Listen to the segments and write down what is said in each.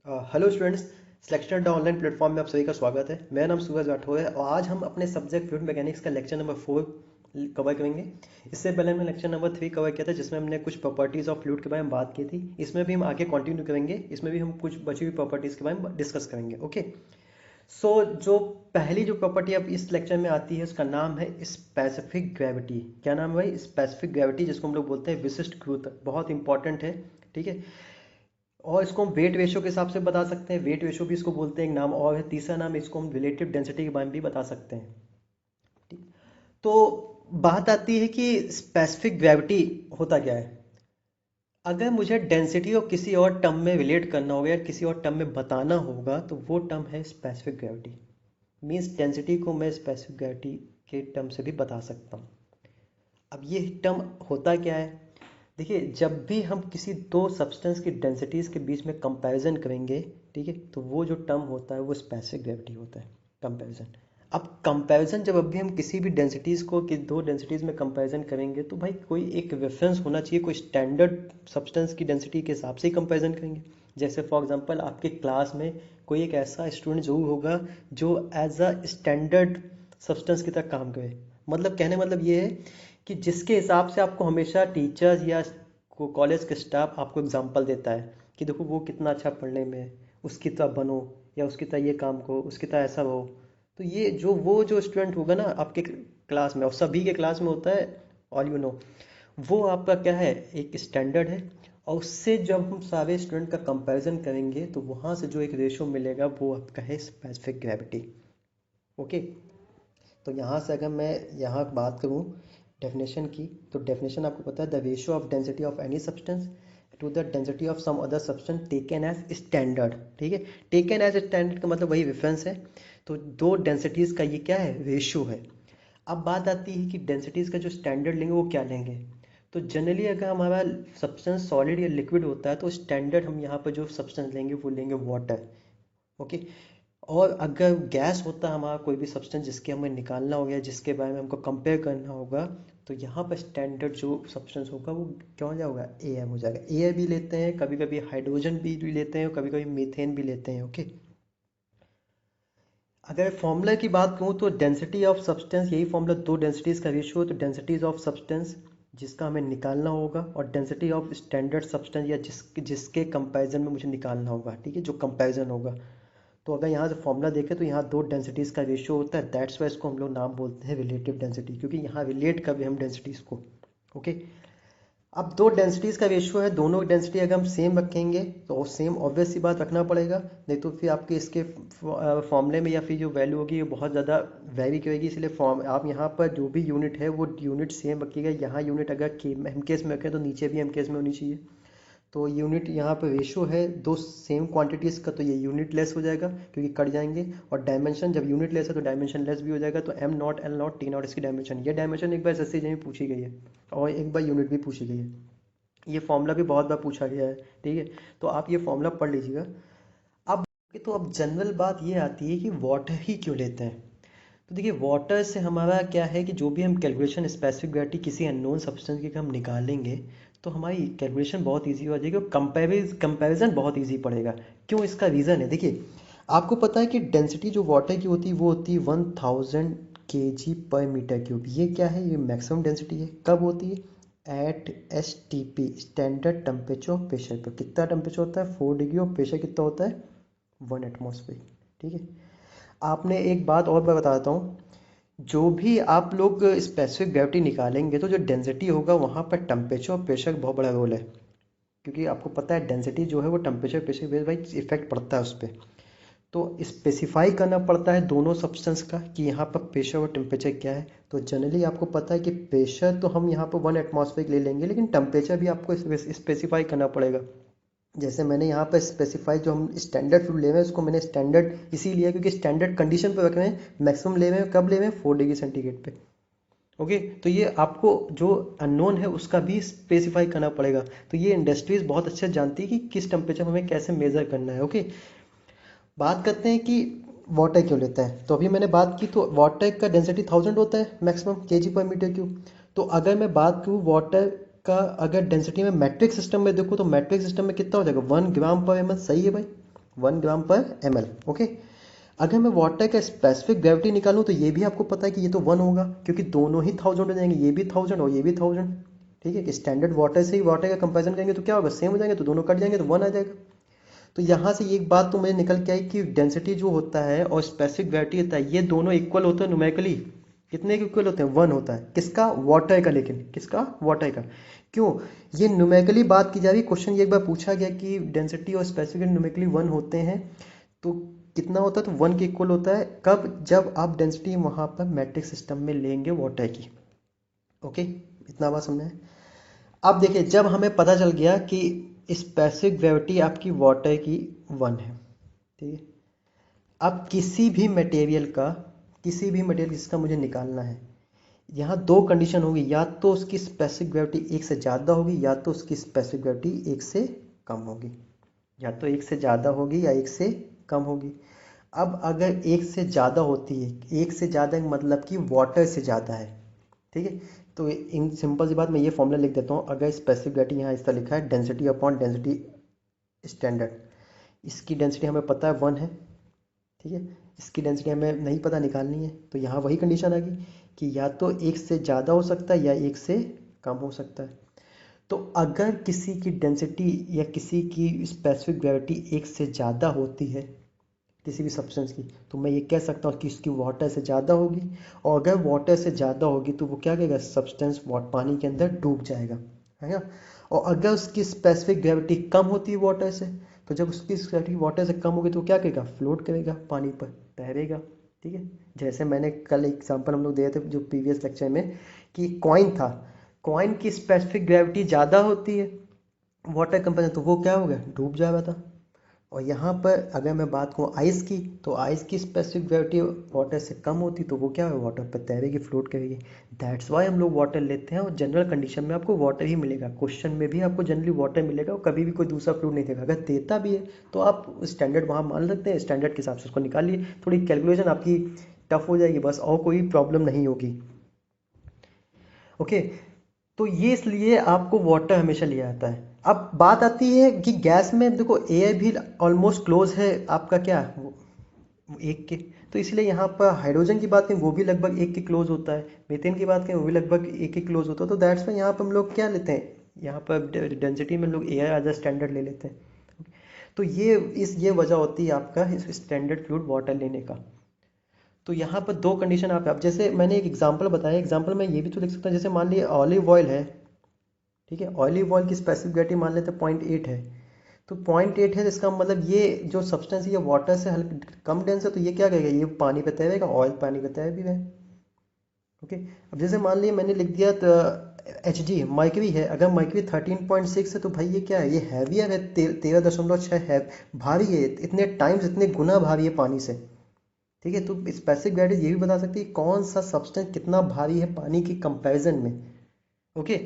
Hello students. Selection the online platform में आप सभी का स्वागत है। मेरा नाम सूरज राठौर है और आज हम अपने सब्जेक्ट फ्लूइड मैकेनिक्स का लेक्चर नंबर 4 कवर करेंगे। इससे पहले हमने लेक्चर नंबर 3 कवर किया था जिसमें हमने कुछ प्रॉपर्टीज़ ऑफ फ्लूइड के बारे में बात की थी। इसमें भी हम आगे कंटिन्यू करेंगे। इसमें भी हम कुछ बची हुई प्रॉपर्टीज़ के बारे में डिस्कस करेंगे। ओके, सो जो पहली जो प्रॉपर्टी अब इस लेक्चर में आती है उसका नाम है स्पेसिफिक ग्रेविटी। क्या नाम है भाई? स्पेसिफिक ग्रेविटी, जिसको हम लोग बोलते हैं विशिष्ट गुरुत्व। बहुत इंपॉर्टेंट है, ठीक है। और इसको हम वेट रेशो के हिसाब से बता सकते हैं। वेट रेशो भी इसको बोलते हैं, एक नाम और है। तीसरा नाम इसको हम रिलेटिव डेंसिटी के बारे में भी बता सकते हैं। ठीक। तो बात आती है कि स्पेसिफिक ग्रेविटी होता क्या है। अगर मुझे डेंसिटी को किसी और टर्म में रिलेट करना होगा या किसी और टर्म में बताना होगा तो वो टर्म है स्पेसिफिक ग्रेविटी। मीन्स डेंसिटी को मैं स्पेसिफिक ग्रेविटी के टर्म से भी बता सकता हूँ। अब ये टर्म होता क्या है? देखिए, जब भी हम किसी दो सब्सटेंस की डेंसिटीज़ के बीच में कंपैरिजन करेंगे, ठीक है, तो वो जो टर्म होता है वो स्पेसिफिक ग्रेविटी होता है, कंपैरिजन। अब कंपैरिजन जब अभी हम किसी भी डेंसिटीज़ को कि दो डेंसिटीज़ में कंपैरिजन करेंगे तो भाई कोई एक रेफरेंस होना चाहिए, कोई स्टैंडर्ड सब्सटेंस की डेंसिटी के हिसाब से ही कंपैरिजन करेंगे। जैसे फॉर एग्जांपल आपके क्लास में कोई एक ऐसा स्टूडेंट जरूर होगा जो एज अ स्टैंडर्ड सब्सटेंस की तरह काम करे। मतलब कहने मतलब ये है कि जिसके हिसाब से आपको हमेशा टीचर्स या कॉलेज के स्टाफ आपको एग्जांपल देता है कि देखो वो कितना अच्छा पढ़ने में है, उसकी तरह बनो, या उसकी तरह ये काम करो, उसकी तरह ऐसा हो। तो ये जो वो जो स्टूडेंट होगा ना आपके क्लास में, और सभी के क्लास में होता है, ऑल यू नो, वो आपका क्या है, एक स्टैंडर्ड है। और उससे जब हम सारे स्टूडेंट का कंपैरिजन करेंगे तो वहाँ से जो एक रेशो मिलेगा वो आपका है स्पेसिफिक ग्रेविटी। ओके, तो यहाँ से अगर मैं यहाँ बात करूँ डेफिनेशन की, तो डेफिनेशन आपको पता है, the ratio of density of any substance to the density of some other substance taken as standard. ठीक है, टेकन एज स्टैंडर्ड का मतलब वही रेफरेंस है। तो दो डेंसिटीज़ का ये क्या है, रेशियो है। अब बात आती है कि डेंसिटीज़ का जो स्टैंडर्ड लेंगे वो क्या लेंगे। तो जनरली अगर हमारा सब्सटेंस सॉलिड या लिक्विड होता है तो स्टैंडर्ड हम यहाँ पर जो सब्सटेंस लेंगे वो लेंगे वाटर। ओके, और अगर गैस होता है हमारा कोई भी सब्सटेंस जिसके हमें निकालना होगा, जिसके बारे में हमको कंपेयर करना होगा, तो यहाँ पर स्टैंडर्ड जो सब्सटेंस होगा वो क्या हो जाएगा, एयर हो जाएगा। एयर भी लेते हैं, कभी कभी हाइड्रोजन भी लेते हैं, कभी कभी मीथेन भी लेते हैं। ओके, अगर फॉर्मूला की बात करूँ तो डेंसिटी ऑफ सब्सटेंस, यही फॉर्मूला, दो डेंसिटीज़ का रेशियो, तो डेंसिटीज ऑफ सब्सटेंस जिसका हमें निकालना होगा, और डेंसिटी ऑफ स्टैंडर्ड सब्सटेंस या जिसके कंपैरिजन में मुझे निकालना होगा, ठीक है, जो कंपैरिजन होगा। तो अगर यहाँ से फॉर्मूला देखें तो यहाँ दो डेंसिटीज़ का रेशियो होता है, दैट्स वाई इसको हम लोग नाम बोलते हैं रिलेटिव डेंसिटी, क्योंकि यहाँ रिलेट कर रहे हैं हम डेंसिटीज़ को। ओके, अब दो डेंसिटीज़ का रेशियो है, दोनों डेंसिटी अगर हम सेम रखेंगे तो सेम ऑब्वियस सी बात रखना पड़ेगा, नहीं तो फिर आपके इसके फॉर्मूले में या फिर जो वैल्यू होगी वो बहुत ज़्यादा वेरी करेगी। इसलिए फॉर्म आप यहाँ पर जो भी यूनिट है वो यूनिट सेम रखिएगा। यहाँ यूनिट अगर एम केस में रखें तो नीचे भी एम केस में होनी चाहिए। तो यूनिट यहाँ पर रेशो है दो सेम क्वांटिटीज़ का, तो ये यूनिट लेस हो जाएगा क्योंकि कट जाएंगे। और डायमेंशन, जब यूनिट लेस है तो डायमेंशन लेस भी हो जाएगा। तो am not, L not, T not इसकी डायमेंशन, ये डायमेंशन एक बार एसएससी में पूछी गई है और एक बार यूनिट भी पूछी गई है। ये फॉर्मूला भी बहुत बार पूछा गया है, ठीक है, तो आप ये फॉर्मूला पढ़ लीजिएगा। अब तो अब जनरल बात ये आती है कि वाटर ही क्यों लेते हैं। तो देखिए, वाटर से हमारा क्या है कि जो भी हम कैलकुलेशन स्पेसिफिक ग्रेविटी किसी अननोन सब्सटेंस की हम निकालेंगे तो हमारी कैलकुलेशन बहुत इजी हो जाएगी और कंपैरिजन बहुत इजी पड़ेगा। क्यों? इसका रीज़न है, देखिए, आपको पता है कि डेंसिटी जो वाटर की होती है वो होती है 1000 kg/m³। ये क्या है, ये मैक्सिमम डेंसिटी है। कब होती है? At STP, standard temperature of pressure पे। कितना टेम्परेचर होता है? 4 डिग्री, और प्रेशर कितना होता है? 1 एटमॉस्फेयर। ठीक है, आपने एक बात और मैं बताता हूँ, जो भी आप लोग स्पेसिफिक ग्रेविटी निकालेंगे तो जो डेंसिटी होगा वहाँ पर टेम्परेचर और प्रेशर का बहुत बड़ा रोल है। क्योंकि आपको पता है डेंसिटी जो है वो टेम्परेचर प्रेशर बेस भाई इफेक्ट पड़ता है उस पर। तो स्पेसिफाई करना पड़ता है दोनों सब्सटेंस का कि यहाँ पर प्रेशर और टेम्परेचर क्या है। तो जनरली आपको पता है कि प्रेशर तो हम यहाँ पर 1 एटमॉस्फेयर ले लेंगे, लेकिन टेम्परेचर भी आपको स्पेसिफाई करना पड़ेगा। जैसे मैंने यहाँ पर स्पेसिफाई, जो हम स्टैंडर्ड फ्लूइड ले रहे हैं उसको मैंने स्टैंडर्ड इसीलिए क्योंकि स्टैंडर्ड कंडीशन पे रख रहे हैं। मैक्सिमम ले रहे हैं, कब ले रहे हैं? 4 डिग्री सेंटीग्रेड पे। ओके, तो ये आपको जो अननोन है उसका भी स्पेसिफाई करना पड़ेगा। तो ये इंडस्ट्रीज बहुत अच्छे जानती है कि किस टेम्परेचर में हमें कैसे मेजर करना है। ओके, बात करते हैं कि वाटर क्यों लेता है। तो अभी मैंने बात की, तो वाटर का डेंसिटी 1000 होता है मैक्सिमम kg/m³। तो अगर मैं बात करूँ वाटर का, अगर डेंसिटी में मैट्रिक सिस्टम में देखूँ तो मैट्रिक सिस्टम में कितना हो जाएगा? 1 ग्राम पर एम एल। सही है भाई, 1 ग्राम/ml। ओके, अगर मैं वाटर का स्पेसिफिक ग्रेविटी निकालूं तो ये भी आपको पता है कि ये तो 1 होगा, क्योंकि दोनों ही 1000 हो जाएंगे, ये भी 1000 और ये भी 1000। ठीक है, कि स्टैंडर्ड वाटर से ही वाटर का कंपेरिजन करेंगे तो क्या होगा, सेम हो जाएंगे, तो दोनों कट जाएंगे तो 1 आ जाएगा। तो यहाँ से एक बात तो मुझे निकल के आई कि डेंसिटी जो होता है और स्पेसिफिक ग्रेविटी होता है, ये दोनों इक्वल होते हैं न्यूमेरिकली। कितने के इक्वल होते हैं, 1 होता है। किसका, वाटर का। लेकिन किसका, वाटर का। क्यों, ये न्यूमेरिकली बात की जा रही। क्वेश्चन ये एक बार पूछा गया कि डेंसिटी और स्पेसिफिक न्यूमेरिकली 1 होते हैं तो कितना होता है, तो 1 के इक्वल होता है। कब, जब आप डेंसिटी वहाँ पर मैट्रिक सिस्टम में लेंगे वाटर की। ओके, इतना बात समझे। अब देखिए, जब हमें पता चल गया कि स्पेसिफिक ग्रेविटी आपकी वाटर की 1 है, ठीक है। अब किसी भी मटेरियल जिसका मुझे निकालना है, यहाँ 2 कंडीशन होगी, या तो उसकी स्पेसिफिक ग्रेविटी 1 से ज़्यादा होगी, या तो उसकी स्पेसिफिक ग्रेविटी 1 से कम होगी। या तो 1 से ज़्यादा होगी या 1 से कम होगी। अब अगर 1 से ज़्यादा होती है, 1 से ज़्यादा मतलब कि वाटर से ज़्यादा है, ठीक है, तो इन सिंपल सी बात मैं ये फॉर्मूला लिख देता हूँ। अगर स्पेसिफिक ग्रेविटी यहाँ इस तरह लिखा है, डेंसिटी अपॉन डेंसिटी स्टैंडर्ड, इसकी डेंसिटी हमें पता है 1 है, ठीक है। इसकी डेंसिटी हमें नहीं पता, निकालनी है। तो यहाँ वही कंडीशन आ गई कि या तो 1 से ज़्यादा हो सकता है या 1 से कम हो सकता है। तो अगर किसी की डेंसिटी या किसी की स्पेसिफिक ग्रेविटी 1 से ज़्यादा होती है किसी भी सब्सटेंस की, तो मैं ये कह सकता हूँ कि इसकी वाटर से ज़्यादा होगी। और अगर वाटर से ज़्यादा होगी तो वो क्या करेगा, सब्सटेंस पानी के अंदर डूब जाएगा, है ना। और अगर उसकी स्पेसिफिक ग्रेविटी कम होती है वाटर से, तो जब उसकी ग्रेविटी वाटर से कम होगी तो क्या करेगा, फ्लोट करेगा, पानी पर तैरेगा। ठीक है, जैसे मैंने कल एग्जांपल हम लोग दिए थे जो प्रीवियस लेक्चर में, कि कॉइन था, कॉइन की स्पेसिफिक ग्रेविटी ज़्यादा होती है वाटर कंपेरिजन, तो वो क्या हो गया, डूब जाएगा था। और यहाँ पर अगर मैं बात करूँ आइस की, तो आइस की स्पेसिफिक ग्रेविटी वाटर से कम होती, तो वो क्या है, वाटर पर तैरेगी, फ्लोट करेगी। दैट्स वाई हम लोग वाटर लेते हैं, और जनरल कंडीशन में आपको वाटर ही मिलेगा। क्वेश्चन में भी आपको जनरली वाटर मिलेगा, और कभी भी कोई दूसरा फ्लूइड नहीं देगा। अगर देता भी है तो आप स्टैंडर्ड वहाँ मान सकते हैं, स्टैंडर्ड के हिसाब से उसको निकालिए। थोड़ी कैलकुलेशन आपकी टफ हो जाएगी बस, और कोई प्रॉब्लम नहीं होगी। ओके, तो ये इसलिए आपको वाटर हमेशा लिया जाता है। अब बात आती है कि गैस में देखो एयर भी ऑलमोस्ट क्लोज है आपका, क्या वो 1 के, तो इसलिए यहाँ पर हाइड्रोजन की बात करें वो भी लगभग 1 के क्लोज होता है, मीथेन की बात करें वो भी लगभग 1 के क्लोज होता है। तो दैट्स वाई यहाँ पर हम लोग क्या लेते हैं, यहाँ पर डेंसिटी में हम लोग एयर एज अ स्टैंडर्ड ले लेते हैं। तो ये वजह होती है आपका स्टैंडर्ड फ्लूइड वाटर लेने का। तो यहाँ पर 2 कंडीशन आप, अब जैसे मैंने एक एग्जांपल बताया, एग्जांपल में ये भी तो लिख सकता हूँ, जैसे मान लीजिए ऑलिव ऑयल है, ठीक है, ऑलिव ऑयल की स्पेसिफिक ग्रेविटी मान लेते हैं 0.8 है। तो 0.8 है, इसका मतलब ये जो सब्सटेंस है ये वाटर से हल्का कम डेंस है, तो ये क्या करेगा, ये पानी पे तैरेगा, ऑयल पानी पे तैर भी है। ओके, अब जैसे मान लिया मैंने लिख दिया Hg मर्क्यूरी है, अगर मर्क्यूरी 13.6 है तो भाई ये क्या है, ये हैवियर है, 13.6 है, भारी है, इतने टाइम्स, इतने गुना भारी है पानी से। ठीक है, तो स्पेसिफिक ग्रेविटी ये भी बता सकती है कौन सा सब्सटेंस कितना भारी है पानी के कंपैरिजन में। ओके,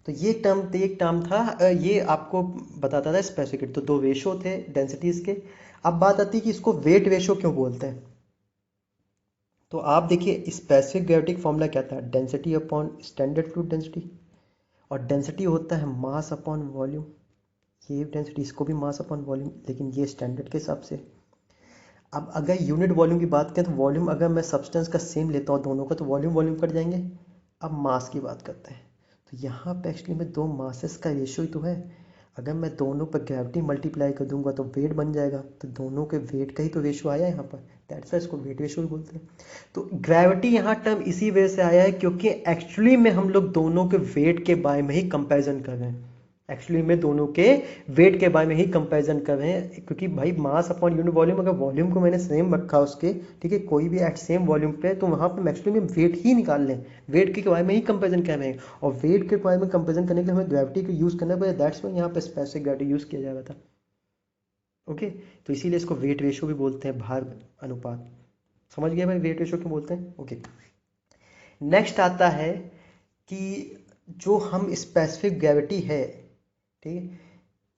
तो ये एक टर्म था, ये आपको बताता था स्पेसिफिक। तो 2 रेशो थे डेंसिटीज के। अब बात आती है कि इसको वेट रेशो क्यों बोलते हैं। तो आप देखिए स्पेसिफिक ग्रेविटी फॉर्मूला क्या था, density upon standard fluid density, और डेंसिटी होता है मास अपॉन वॉल्यूम। ये डेंसिटी, इसको भी मास अपॉन वॉल्यूम, लेकिन ये स्टैंडर्ड के हिसाब से। अब अगर यूनिट वॉल्यूम की बात करें तो वॉल्यूम अगर मैं सब्सटेंस का सेम लेता हूँ दोनों का, तो वॉल्यूम वॉल्यूम कट जाएंगे। अब मास की बात करते हैं, तो यहाँ पे एक्चुअली में 2 मासेस का रेशियो ही तो है। अगर मैं दोनों पर ग्रेविटी मल्टीप्लाई कर दूंगा तो वेट बन जाएगा, तो दोनों के वेट का ही तो रेशियो आया है यहाँ पर, दैट्स वाई इसको वेट रेशियो बोलते हैं। तो ग्रेविटी यहाँ टर्म इसी वजह से आया है क्योंकि एक्चुअली में हम लोग दोनों के वेट के बारे में ही कंपेरिजन कर रहे हैं। एक्चुअली में दोनों के वेट के बारे में ही कंपैरिजन कर रहे हैं, क्योंकि भाई मास अपॉन यूनिट वॉल्यूम, अगर वॉल्यूम को मैंने सेम रखा उसके, ठीक है, कोई भी एट सेम वॉल्यूम पे, तो वहाँ पे एक्चुअली में वेट ही निकाल लें, वेट के बारे में ही कंपैरिजन कर रहे हैं। और वेट के बारे में कंपैरिजन करने के लिए हमें ग्रेविटी को यूज़ करना पड़ेगा, दैट्स वाई यहाँ पे स्पेसिफिक ग्रेविटी यूज़ किया जा रहा था। ओके, तो इसीलिए इसको वेट रेशियो भी बोलते हैं, भार अनुपात। समझ गए भाई वेट रेशियो क्यों बोलते हैं। ओके, नेक्स्ट आता है कि जो हम स्पेसिफिक ग्रेविटी है, ठीक है,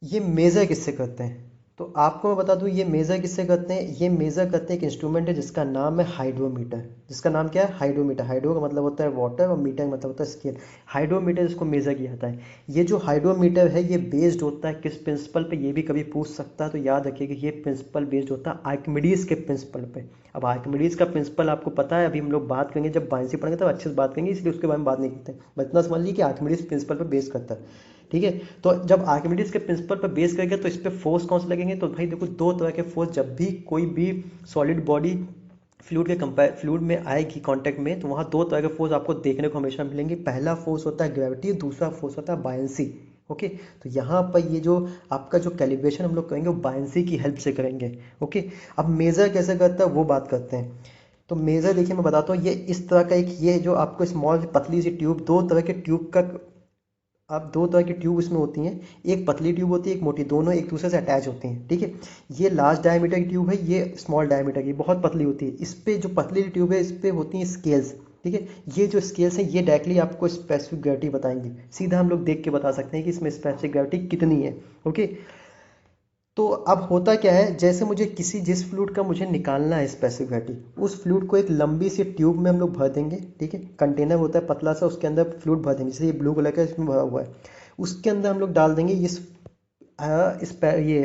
ये मेज़र किससे करते हैं। तो आपको मैं बता दूं ये मेज़र किससे करते हैं, ये मेज़र करते हैं एक इंस्ट्रूमेंट है जिसका नाम है हाइड्रोमीटर। जिसका नाम क्या है, हाइड्रोमीटर। हाइड्रो का मतलब होता है वाटर और मीटर का मतलब होता है स्केल। हाइड्रोमीटर इसको मेज़र किया जाता है। ये जो हाइड्रोमीटर है ये बेस्ड होता है किस प्रिंसिपल पे, ये भी कभी पूछ सकता है, तो याद रखिएगा ये प्रिंसिपल बेस्ड होता है आर्किमिडीज के प्रिंसिपल पे। अब आर्किमिडीज का प्रिंसिपल आपको पता है, अभी हम लोग बात करेंगे जब बायनेंसी पढ़ेंगे तब अच्छे से बात करेंगे, इसलिए उसके बारे में बात नहीं करते, बस इतना समझ लीजिए कि आर्किमिडीज प्रिंसिपल पे बेस करता है। ठीक है, तो जब आर्किमिडीज के प्रिंसिपल पर बेस करेंगे तो इस पे फोर्स कौन से लगेंगे, तो भाई देखो दो तरह के फोर्स, जब भी कोई भी सॉलिड बॉडी फ्लूइड में आएगी कांटेक्ट में, तो वहाँ दो तरह के फोर्स आपको देखने को हमेशा मिलेंगे। पहला फोर्स होता है ग्रेविटी, दूसरा फोर्स होता है बायनेंसी। ओके, तो यहाँ पर ये जो आपका जो कैलिब्रेशन हम लोग करेंगे वो बायनेंसी की हेल्प से करेंगे। ओके, अब मेजर कैसे करता है वो बात करते हैं। तो मेजर देखिए मैं बताता हूँ, ये इस तरह का एक, ये जो आपको स्मॉल पतली सी ट्यूब, दो तरह के ट्यूब का, अब दो तरह की ट्यूब इसमें होती हैं, एक पतली ट्यूब होती है एक मोटी, दोनों एक दूसरे से अटैच होती हैं। ठीक है, ये लार्ज डायमीटर की ट्यूब है, ये स्मॉल डायमीटर की बहुत पतली होती है। इस पे जो पतली ट्यूब है इस पे होती हैं स्केल्स। ठीक है, ये जो स्केल्स हैं ये डायरेक्टली आपको स्पेसिफिक ग्रेविटी बताएंगे, सीधा हम लोग देख के बता सकते हैं कि इसमें स्पेसिफिक ग्रेविटी कितनी है। ओके, तो अब होता क्या है, जैसे मुझे किसी जिस फ्लूइड का मुझे निकालना है स्पेसिफिक ग्रेविटी, उस फ्लूइड को एक लंबी सी ट्यूब में हम लोग भर देंगे। ठीक है, कंटेनर होता है पतला सा, उसके अंदर फ्लूइड भर देंगे, जैसे ये ब्लू कलर का इसमें भरा हुआ है, उसके अंदर हम लोग डाल देंगे ये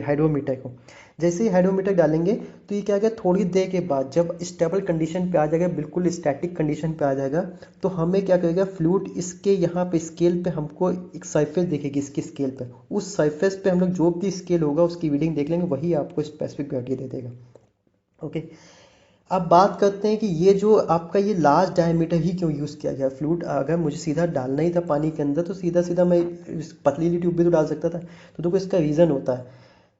हाइड्रोमीटर को। जैसे ही हाइड्रोमीटर डालेंगे तो ये क्या होगा, थोड़ी देर के बाद जब स्टेबल कंडीशन पे आ जाएगा, बिल्कुल स्टैटिक कंडीशन पे आ जाएगा, तो हमें क्या करेगा, फ्लूइड इसके यहाँ पे स्केल पे हमको एक सरफेस दिखेगी, इसकी स्केल पे, उस सरफेस पे हम लोग जो भी स्केल होगा उसकी रीडिंग देख लेंगे, वही आपको स्पेसिफिक ग्रेविटी दे देगा। ओके, अब बात करते हैं कि ये जो आपका ये लार्ज डायमीटर ही क्यों यूज़ किया गया फ्लूइड। अगर मुझे सीधा डालना ही था पानी के अंदर तो सीधा सीधा मैं इस पतली सी ट्यूब भी तो डाल सकता था। तो देखो इसका रीज़न होता है,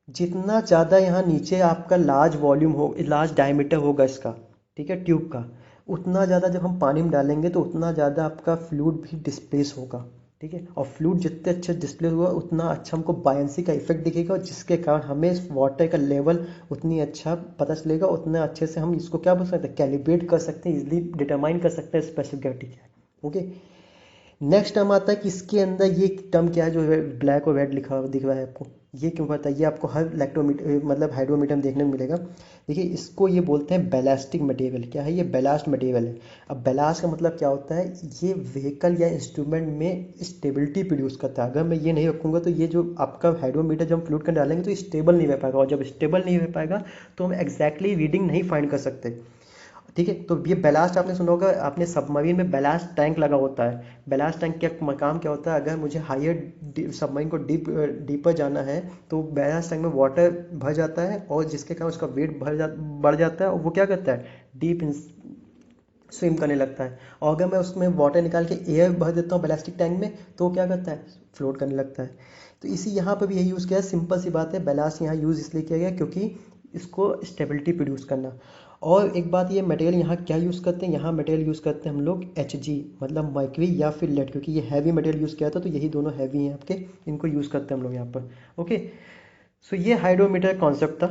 जितना ज़्यादा यहाँ नीचे आपका लार्ज वॉल्यूम हो, लार्ज डायमीटर होगा इसका, ठीक है, ट्यूब का, उतना ज़्यादा जब हम पानी में डालेंगे तो उतना ज़्यादा आपका फ्लूइड भी डिस्प्लेस होगा। ठीक है, और फ्लूइड जितने अच्छे डिस्प्ले हुआ उतना अच्छा हमको बायनेंसी का इफेक्ट दिखेगा, और जिसके कारण हमें वाटर का लेवल उतनी अच्छा पता चलेगा, उतना अच्छे से हम इसको क्या बोल सकते हैं, कैलिब्रेट कर सकते हैं, इजिली डिटरमाइन कर सकते हैं स्पेसिफिक ग्रेविटी क्या है। ओके, नेक्स्ट टर्म आता है कि इसके अंदर ये टर्म क्या है जो ब्लैक और रेड लिखा दिख रहा है आपको, ये क्यों पता है, ये आपको हर इलेक्ट्रोमीटर मतलब हाइड्रोमीटर में देखने को मिलेगा। देखिए इसको ये बोलते हैं बैलास्टिक मटेरियल। क्या है ये, बैलास्ट मटेरियल है। अब बैलास्ट का मतलब क्या होता है, ये व्हीकल या इंस्ट्रूमेंट में स्टेबिलिटी प्रोड्यूस करता है। अगर मैं ये नहीं रखूँगा तो ये जो आपका हाइड्रोमीटर जब हम फ्लूइड कर डालेंगे तो स्टेबल नहीं रह पाएगा, और जब स्टेबल नहीं रह पाएगा तो हम एग्जैक्टली रीडिंग नहीं फाइंड कर सकते। ठीक है, तो ये बैलास्ट आपने सुना होगा, आपने सबमरीन में बैलास्ट टैंक लगा होता है। बैलास्ट टैंक का काम क्या होता है, अगर मुझे हायर सबमरीन को डीपर जाना है तो बैलास्ट टैंक में वाटर भर जाता है, और जिसके कारण उसका वेट बढ़ जाता है, और वो क्या करता है, डीप स्विम करने लगता है। और अगर मैं उसमें वाटर निकाल के एयर भर देता हूँ बैलास्टिक टैंक में तो वो क्या करता है, फ्लोट करने लगता है। तो इसी यहाँ पर भी यही यूज़ किया है, सिंपल सी बात है, बैलास्ट यहाँ यूज़ इसलिए किया गया क्योंकि इसको स्टेबिलिटी प्रोड्यूस करना। और एक बात, ये मटेरियल यहाँ क्या यूज़ करते हैं, यहाँ मटेरियल यूज़ करते हैं हम लोग Hg, मतलब मर्क्यूरी या फिर लेड, क्योंकि ये हैवी मटेरियल यूज़ किया था, तो यही दोनों हैवी हैं आपके, इनको यूज़ करते हैं हम लोग यहाँ पर। ओके, सो ये हाइड्रोमीटर कॉन्सेप्ट था।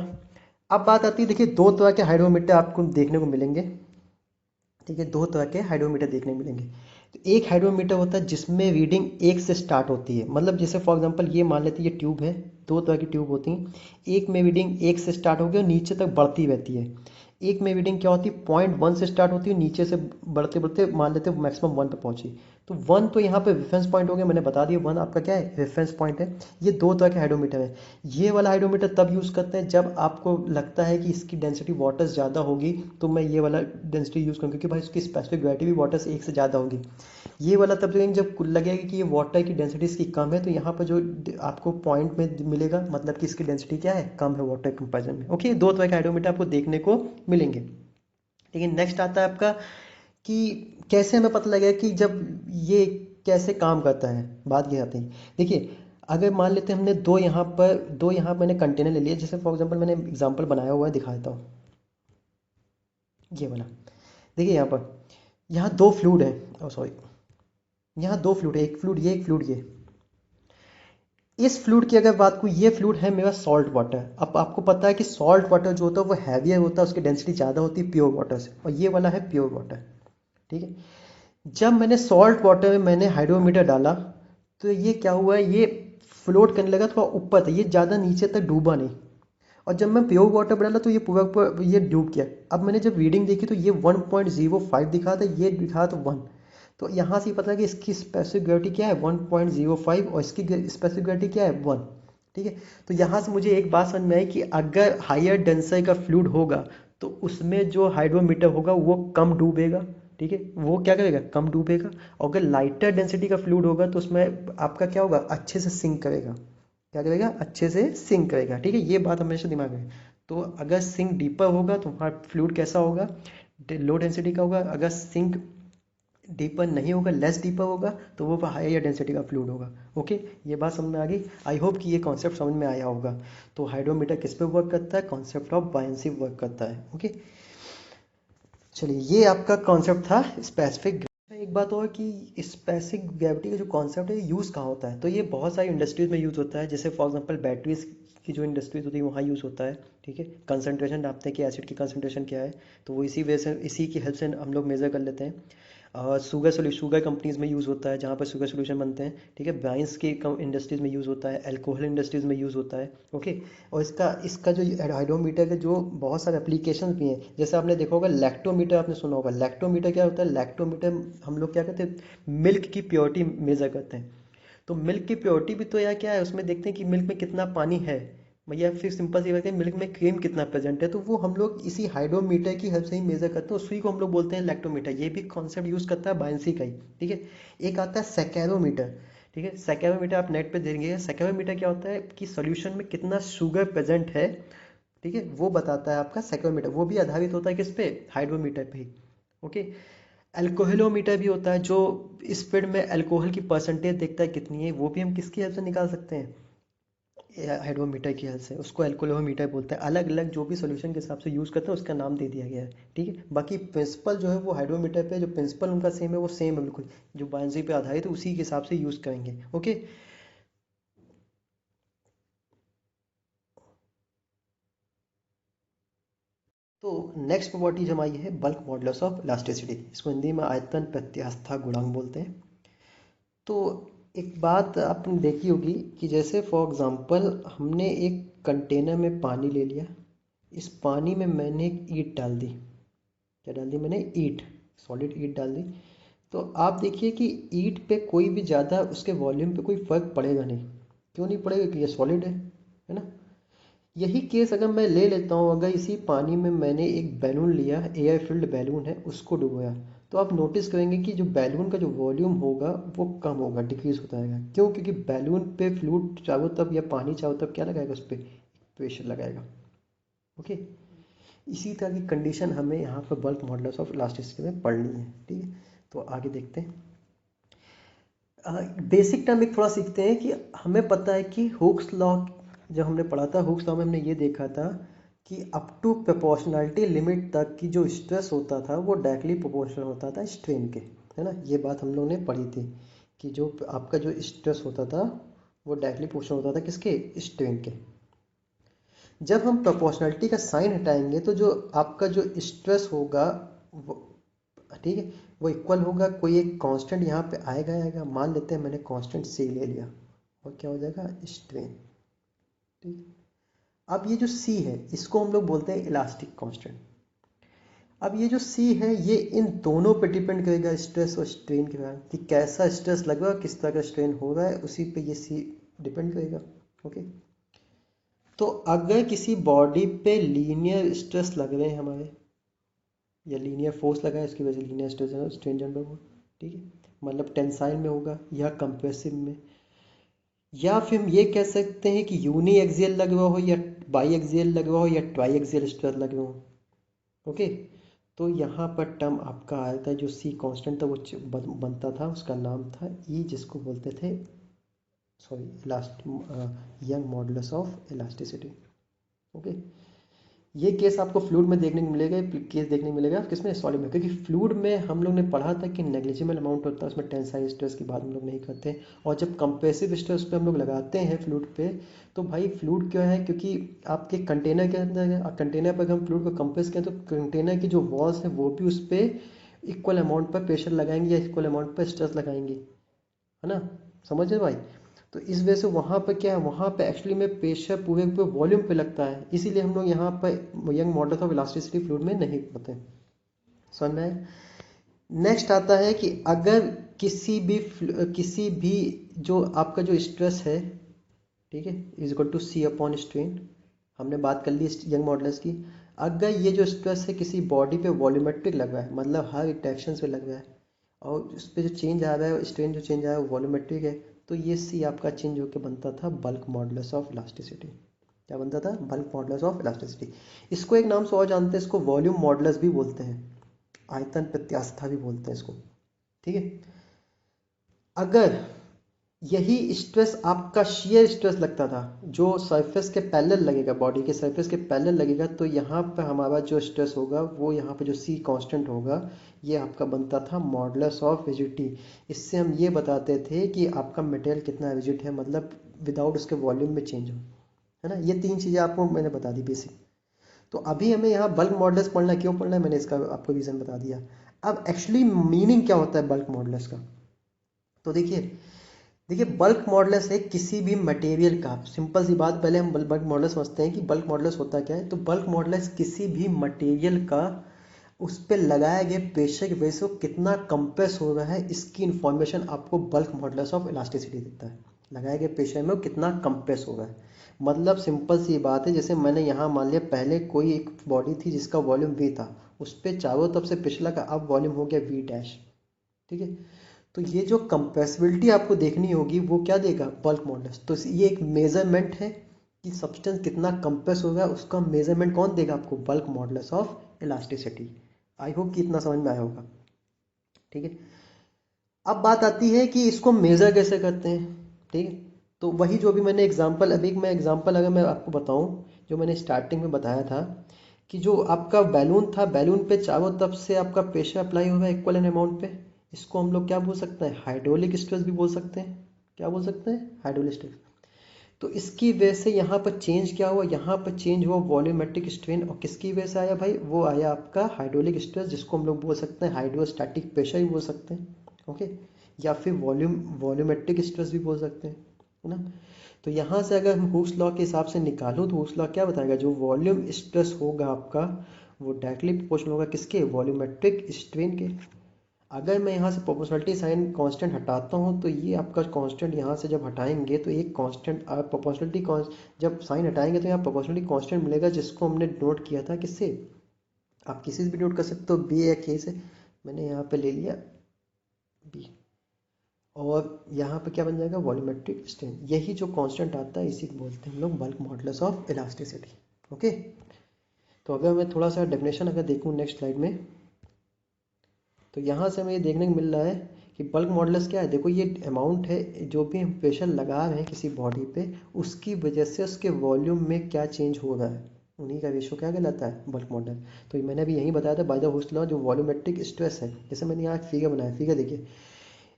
अब बात आती है, देखिए दो तरह के हाइड्रोमीटर आपको देखने को मिलेंगे। ठीक है, दो तरह के हाइड्रोमीटर देखने को मिलेंगे। तो एक हाइड्रोमीटर होता है जिसमें रीडिंग एक से स्टार्ट होती है, मतलब जैसे फॉर एग्जांपल ये मान लेते हैं ये ट्यूब है, दो तरह की ट्यूब होती हैं, एक में रीडिंग एक से स्टार्ट होगी और नीचे तक बढ़ती रहती है। एक में रीडिंग क्या होती है, 0.1 से स्टार्ट होती है, नीचे से बढ़ते बढ़ते मान लेते हैं मैक्सिमम 1 पे पहुंची। तो 1 तो यहाँ पे रेफरेंस पॉइंट हो गया, मैंने बता दिया 1 आपका क्या है, रेफरेंस पॉइंट है। ये दो तरह के हाइड्रोमीटर है। ये वाला हाइड्रोमीटर तब यूज़ करते हैं जब आपको लगता है कि इसकी डेंसिटी वाटर से ज़्यादा होगी, तो मैं ये वाला डेंसिटी यूज़ करूँ, क्योंकि भाई इसकी स्पेसिफिक ग्रेविटी भी वाटर से एक से ज़्यादा होगी। ये वाला तब देखेंगे जब लगेगा कि ये वाटर की डेंसिटी इसकी कम है, तो यहाँ पर जो आपको पॉइंट में मिलेगा, मतलब कि इसकी डेंसिटी क्या है, कम है वाटर कंपेरिजन में। ओके, दो तरह के हाइड्रोमीटर आपको देखने को मिलेंगे। लेकिन नेक्स्ट आता है आपका कि कैसे हमें पता लगेगा कि जब ये कैसे काम करता है। बात ये आती है, देखिए अगर मान लेते हैं हमने दो यहाँ मैंने कंटेनर ले लिए, जैसे फॉर एग्जांपल मैंने एग्जांपल बनाया हुआ है, दिखा देता हूँ ये वाला। देखिए यहाँ दो फ्लूइड है, ओ सॉरी, यहाँ दो फ्लूइड है, एक फ्लूइड ये, एक फ्लूइड ये। इस फ्लूइड की अगर बात करूँ, ये फ्लूइड है मेरा सॉल्ट वाटर। अब आपको पता है कि सॉल्ट वाटर जो होता है वो हैवियर होता है, उसकी डेंसिटी ज़्यादा होती है प्योर वाटर से, और ये वाला है प्योर वाटर। ठीक है, जब मैंने सॉल्ट वाटर में मैंने हाइड्रोमीटर डाला तो ये क्या हुआ है, ये फ्लोट करने लगा, थोड़ा ऊपर था, ये ज़्यादा नीचे तक डूबा नहीं। और जब मैं प्योर वाटर पर डाला तो ये पूरा ये डूब गया। अब मैंने जब रीडिंग देखी तो ये 1.05 दिखा था, ये दिखा था 1। तो यहाँ से पता है कि इसकी स्पेसिफिक ग्रेविटी क्या है 1.05 और इसकी स्पेसिफिक ग्रेविटी क्या है 1। ठीक है, तो यहाँ से मुझे एक बात समझ में आई कि अगर हायर डेंसिटी का फ्लूइड होगा तो उसमें जो हाइड्रोमीटर होगा वो कम डूबेगा। ठीक है, वो क्या करेगा, कम डूबेगा। और अगर लाइटर डेंसिटी का फ्लूइड होगा तो उसमें आपका क्या होगा, अच्छे से सिंक करेगा। क्या करेगा, अच्छे से सिंक करेगा। ठीक है, ये बात हमेशा दिमाग में। तो अगर सिंक डीपर होगा तो वहाँ फ्लूइड कैसा होगा, लो डेंसिटी का होगा। अगर सिंक डीपर नहीं होगा, लेस डीपर होगा, तो वो हायर डेंसिटी का फ्लूइड होगा। ओके, ये बात समझ में आ गई। आई होप कि ये कॉन्सेप्ट समझ में आया होगा। तो हाइड्रोमीटर किस पे वर्क करता है, कॉन्सेप्ट ऑफ बायंसी वर्क करता है। ओके, चलिए ये आपका कॉन्सेप्ट था स्पेसिफिक। एक बात और कि स्पेसिफिक ग्रेविटी का जो कॉन्सेप्ट है यूज़ कहाँ होता है, तो ये बहुत सारी इंडस्ट्रीज में यूज़ होता है। जैसे फॉर एग्जांपल बैटरीज की जो इंडस्ट्रीज होती है वहाँ यूज़ होता है। ठीक है, कंसंट्रेशन नापते हैं कि एसिड की कंसंट्रेशन क्या है, तो वो इसी वजह से, इसी की हेल्प से हम लोग मेज़र कर लेते हैं। शुगर कंपनीज में यूज़ होता है जहाँ पर शुगर सोल्यूशन बनते हैं। ठीक है, वाइन्स की इंडस्ट्रीज में यूज़ होता है, अल्कोहल इंडस्ट्रीज में यूज़ होता है। ओके, और इसका इसका जो हाइड्रोमीटर के जो बहुत सारे एप्लीकेशन भी हैं, जैसे आपने देखा होगा लैक्टोमीटर, आपने सुना होगा। लैक्टोमीटर क्या होता है, लैक्टोमीटर हम लोग क्या करते हैं, मिल्क की प्योरिटी मेज़र करते हैं। तो मिल्क की प्योरिटी भी तो यार क्या है, उसमें देखते हैं कि मिल्क में कितना पानी है, भैया फिर सिंपल सी बात है मिल्क में क्रीम कितना प्रेजेंट है, तो वो हम लोग इसी हाइड्रोमीटर की हेल्प से ही मेजर करते हैं। उसी को हम लोग बोलते हैं लैक्टोमीटर। ये भी कॉन्सेप्ट यूज करता है बायंसी का ही। ठीक है, एक आता है सेकेरोमीटर। ठीक है, सेकेरोमीटर आप नेट पे देंगे। सेकेरोमीटर क्या होता है कि सोल्यूशन में कितना शुगर प्रेजेंट है, ठीक है, वो बताता है आपका सेकेरोमीटर। वो भी आधारित होता है किस पे, हाइड्रोमीटर पे ही। ओके, अल्कोहलोमीटर भी होता है जो स्पीड में अल्कोहल की परसेंटेज देखता है कितनी है, वो भी हम किसकी हेल्प से निकाल सकते हैं, हाइड्रोमीटर की हेल्प से। उसको एल्कोहलोमीटर बोलते हैं। अलग अलग जो भी सोल्यूशन के हिसाब से यूज़ करते हैं उसका नाम दे दिया गया है। ठीक है, बाकी प्रिंसिपल जो है वो हाइड्रोमीटर पे जो प्रिंसिपल उनका सेम है, वो सेम है बिल्कुल, जो बायंसी पे आधारित है उसी के हिसाब से यूज़ करेंगे। ओके, तो नेक्स्ट प्रॉपर्टी जो हमारी है बल्क मॉडुलस ऑफ इलास्टिसिटी, इसको हिंदी में आयतन प्रत्यास्था गुणांक बोलते हैं। तो एक बात आपने देखी होगी कि जैसे फॉर एग्जांपल हमने एक कंटेनर में पानी ले लिया, इस पानी में मैंने एक ईंट डाल दी। क्या डाल दी मैंने, ईंट, सॉलिड ईंट डाल दी। तो आप देखिए कि ईंट पे कोई भी ज़्यादा उसके वॉल्यूम पे कोई फर्क पड़ेगा नहीं। क्यों नहीं पड़ेगा, कि ये सॉलिड है ना। यही केस अगर मैं ले लेता हूँ, अगर इसी पानी में मैंने एक बैलून लिया, एयर फिल्ड बैलून है, उसको डुबोया, तो आप नोटिस करेंगे कि जो बैलून का जो वॉल्यूम होगा वो कम होगा, डिक्रीज होता रहेगा। क्यों, क्योंकि बैलून पे फ्लूइड चारों तरफ या पानी चारों तरफ क्या लगाएगा, उस पर प्रेशर लगाएगा। ओके, इसी तरह की कंडीशन हमें यहाँ पर बल्क मॉडुलस ऑफ इलास्टिसिटी में पढ़नी है। ठीक है, तो आगे देखते हैं। बेसिक टर्म एक थोड़ा सीखते हैं कि हमें पता है कि हुक्स लॉ, जब हमने पढ़ा था हुक्स लॉ में हमने ये देखा था कि अप टू प्रोपोर्शनलिटी लिमिट तक की जो स्ट्रेस होता था वो डायरेक्टली प्रोपोर्शनल होता था स्ट्रेन के, है ना। ये बात हम लोग ने पढ़ी थी कि जो आपका जो स्ट्रेस होता था वो डायरेक्टली प्रोपोर्शनल होता था किसके, स्ट्रेन के। जब हम प्रोपोर्शनलिटी का साइन हटाएंगे तो जो आपका जो स्ट्रेस होगा वो, ठीक है, वो इक्वल होगा, कोई एक कांस्टेंट यहाँ पे आएगा आएगा, मान लेते हैं मैंने कांस्टेंट सी ले लिया, और क्या हो जाएगा, स्ट्रेन। ठीक, अब ये जो सी है इसको हम लोग बोलते हैं इलास्टिक कांस्टेंट। अब ये जो सी है ये इन दोनों पे डिपेंड करेगा, स्ट्रेस और स्ट्रेन के बारे में, कि कैसा स्ट्रेस लग रहा है, किस तरह का स्ट्रेन हो रहा है, उसी पे ये सी डिपेंड करेगा। ओके, तो अगर किसी बॉडी पे लीनियर स्ट्रेस लग रहे हैं हमारे, या लीनियर फोर्स लगा है, इसकी वजह से लीनियर स्ट्रेस स्ट्रेन जनरेट होगा। ठीक है, मतलब टेंसाइल में होगा या कंप्रेसिव में, या फिर हम ये कह सकते हैं कि यूनी एक्सियल लग रहा हो या बाई एक्सियल लग रहा हो या ट्राई एक्सियल स्ट्रेस लग रहा हो। ओके, तो यहाँ पर टर्म आपका आया था, जो सी कांस्टेंट था वो बनता था, उसका नाम था ई, जिसको बोलते थे, sorry, young modulus of elasticity. Okay, ये केस आपको फ्लूइड में देखने को मिलेगा, केस देखने को मिलेगा किसमें, सॉलिड में। क्योंकि फ्लूइड में हम लोग ने पढ़ा था कि नेग्लिजिबल अमाउंट होता है, उसमें टेंसाइल स्ट्रेस की बात हम लोग नहीं करते। और जब कंप्रेसिव स्ट्रेस पे हम लोग लगाते हैं फ्लूइड पे, तो भाई फ्लूइड क्या है, क्योंकि आपके कंटेनर के अंदर, कंटेनर पर हम फ्लूइड को कंप्रेस करें तो कंटेनर की जो वॉल्स हैं वो भी उस पर इक्वल अमाउंट पर प्रेशर लगाएंगे या इक्वल अमाउंट पर स्ट्रेस लगाएंगे, है ना। समझ रहे भाई। तो इस वजह से वहाँ पे क्या है, वहाँ पे एक्चुअली में प्रेशर पूरे पे वॉल्यूम पे लगता है, इसीलिए हम लोग यहाँ पर young models of elasticity fluid में नहीं पढ़ते। समझ में आया? नेक्स्ट आता है कि अगर किसी भी जो आपका जो स्ट्रेस है, ठीक है, is equal to C upon strain, हमने बात कर ली यंग मॉडल्स की। अगर ये जो स्ट्रेस है किसी बॉडी पे वॉल्यूमेट्रिक लग रहा है, मतलब हर इंटरेक्शन पे लग रहा है, और उस पर जो चेंज आ रहा है, स्ट्रेन जो चेंज आ रहा है वो वॉल्यूमेट्रिक है, तो ये सी आपका चेंज होकर बनता था बल्क मॉडुलस ऑफ इलास्टिसिटी। क्या बनता था? Bulk modulus of elasticity. इसको एक नाम से और जानते हैं, इसको वॉल्यूम मॉडुलस भी बोलते हैं, आयतन प्रत्यास्थता भी बोलते हैं इसको, ठीक है। अगर यही स्ट्रेस आपका शियर स्ट्रेस लगता था, जो सरफेस के पैरेलल लगेगा, बॉडी के सरफेस के पैरेलल लगेगा, तो यहाँ पर हमारा जो स्ट्रेस होगा वो यहाँ पर जो सी कांस्टेंट होगा, ये आपका बनता था मॉडुलस ऑफ रिजिडिटी। इससे हम ये बताते थे कि आपका मटेरियल कितना रिजिड है, मतलब विदाउट उसके वॉल्यूम में चेंज हो, है ना। ये तीन चीज़ें आपको मैंने बता दी बेसिक। तो अभी हमें यहाँ बल्क मॉडुलस पढ़ना, क्यों पढ़ना है मैंने इसका आपको रीज़न बता दिया। अब एक्चुअली मीनिंग क्या होता है बल्क मॉडुलस का? तो देखिए बल्क मॉडुलस है किसी भी मटेरियल का, सिंपल सी बात, पहले हम बल्क मॉडुलस समझते हैं कि बल्क मॉडुलस होता क्या है। तो बल्क मॉडुलस किसी भी मटेरियल का उस पर लगाए गए प्रेशर की वजह से वो कितना कंप्रेस हो रहा है, इसकी इंफॉर्मेशन आपको बल्क मॉडुलस ऑफ इलास्टिसिटी देता है। लगाए गए प्रेशर में वो कितना कंप्रेस हो रहा है, मतलब सिंपल सी बात है, जैसे मैंने यहाँ मान लिया पहले कोई एक बॉडी थी जिसका वॉल्यूम वी था, उस पर चारों तरफ से पिछला का अब वॉल्यूम हो गया वी डैश, ठीक है। तो ये जो कंप्रेसिबिलिटी आपको देखनी होगी वो क्या देगा? Bulk modulus. तो ये एक मेजरमेंट है कि सब्सटेंस कितना कंप्रेस होगा, उसका मेजरमेंट कौन देगा आपको? Bulk modulus of elasticity. I hope कि इतना समझ में आया होगा, ठीक है। अब बात आती है कि इसको मेज़र कैसे करते हैं, ठीक है। तो वही जो भी मैंने एग्जांपल, अभी मैं एग्जांपल अगर मैं आपको बताऊं, जो मैंने स्टार्टिंग में बताया था कि जो आपका बैलून था, बैलून पे चारों तरफ से आपका प्रेशर अप्लाई होगा इक्वल एन अमाउंट पे, इसको हम लोग क्या बोल सकते हैं? हाइड्रोलिक स्ट्रेस भी बोल सकते हैं। क्या बोल सकते हैं? Hydraulic stress. तो इसकी वजह से यहाँ पर चेंज क्या हुआ? यहाँ पर चेंज हुआ वॉल्यूमेट्रिक स्ट्रेन, और किसकी वजह से आया भाई? वो आया आपका हाइड्रोलिक स्ट्रेस, जिसको हम लोग बोल सकते हैं हाइड्रोस्टैटिक प्रेशर भी बोल सकते हैं, ओके, या फिर वॉल्यूमेट्रिक स्ट्रेस भी बोल सकते हैं, है ना। तो यहाँ से अगर हम हुक्स लॉ के हिसाब से निकालूँ तो हुक्स लॉ क्या बताएगा? जो वॉल्यूम स्ट्रेस होगा आपका, वो डायरेक्टली प्रोपोर्शनल होगा किसके? वॉल्यूमेट्रिक स्ट्रेन के। अगर मैं यहाँ से प्रोपोर्शनलिटी साइन कांस्टेंट हटाता हूँ, तो ये आपका कांस्टेंट यहाँ से जब हटाएंगे तो एक कांस्टेंट प्रोपोर्शनलिटी जब साइन हटाएंगे तो यहाँ प्रोपोर्शनलिटी कांस्टेंट मिलेगा, जिसको हमने नोट किया था किससे? आप किसी से भी नोट कर सकते हो, बी या के से। मैंने यहाँ पे ले लिया बी, और यहाँ पे क्या बन जाएगा? Volumetric strain. यही जो कांस्टेंट आता है इसी को बोलते हैं हम लोग bulk modulus of elasticity, okay. तो अगर मैं थोड़ा सा डेफिनेशन अगर देखूँ नेक्स्ट स्लाइड में, तो यहाँ से हमें ये देखने को मिल रहा है कि बल्क मॉडुलस क्या है। देखो ये अमाउंट है, जो भी हम प्रेशर लगा रहे हैं किसी बॉडी पे, उसकी वजह से उसके वॉल्यूम में क्या चेंज हो रहा है, उन्हीं का रेशो क्या कहलाता है? Bulk modulus. तो मैंने अभी यही बताया था बाय द हुक्स लॉ, जो वॉल्यूमेट्रिक स्ट्रेस है, जैसे मैंने यहाँ एक फिगर बनाया, फिगर देखिए।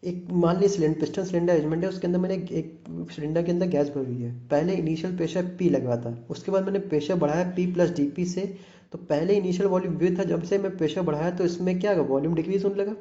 एक मान ली सिलेंडर, पिस्टन सिलेंडर अरेंजमेंट है, उसके अंदर मैंने एक सिलेंडर के अंदर गैस भरी हुई है। पहले इनिशियल प्रेशर पी लगा था, उसके बाद मैंने प्रेशर बढ़ाया पी प्लस डी से। तो पहले इनिशियल वॉल्यूम वी था, जब से मैं प्रेशर बढ़ाया तो इसमें क्या होगा? वॉल्यूम डिक्रीज होने लगा।